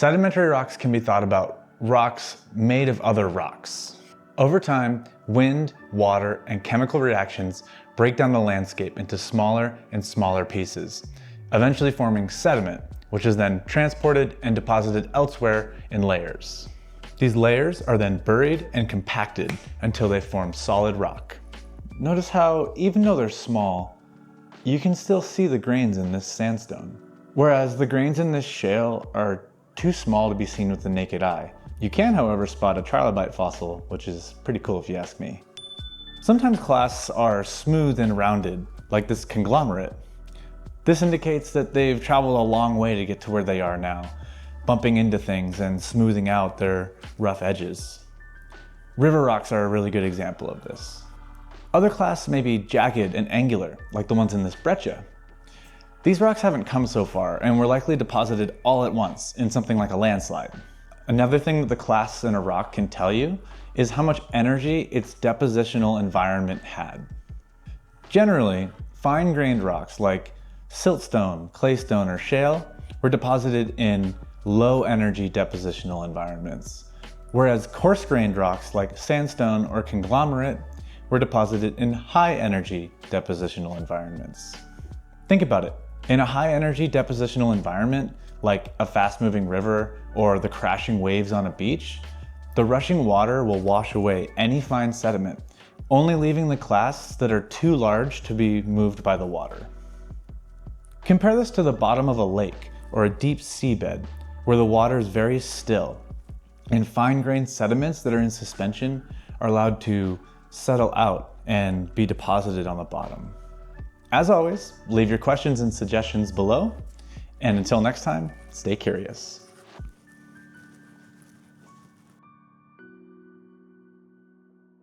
Sedimentary rocks can be thought about rocks made of other rocks. Over time, wind, water, and chemical reactions break down the landscape into smaller and smaller pieces, eventually forming sediment, which is then transported and deposited elsewhere in layers. These layers are then buried and compacted until they form solid rock. Notice how, even though they're small, you can still see the grains in this sandstone. Whereas the grains in this shale are too small to be seen with the naked eye. You can, however, spot a trilobite fossil, which is pretty cool if you ask me. Sometimes clasts are smooth and rounded, like this conglomerate. This indicates that they've traveled a long way to get to where they are now, bumping into things and smoothing out their rough edges. River rocks are a really good example of this. Other clasts may be jagged and angular, like the ones in this breccia. These rocks haven't come so far and were likely deposited all at once in something like a landslide. Another thing that the clasts in a rock can tell you is how much energy its depositional environment had. Generally, fine-grained rocks like siltstone, claystone, or shale were deposited in low-energy depositional environments, whereas coarse-grained rocks like sandstone or conglomerate were deposited in high-energy depositional environments. Think about it. In a high-energy depositional environment, like a fast-moving river or the crashing waves on a beach, the rushing water will wash away any fine sediment, only leaving the clasts that are too large to be moved by the water. Compare this to the bottom of a lake or a deep seabed, where the water is very still, and fine-grained sediments that are in suspension are allowed to settle out and be deposited on the bottom. As always, leave your questions and suggestions below, and until next time, stay curious.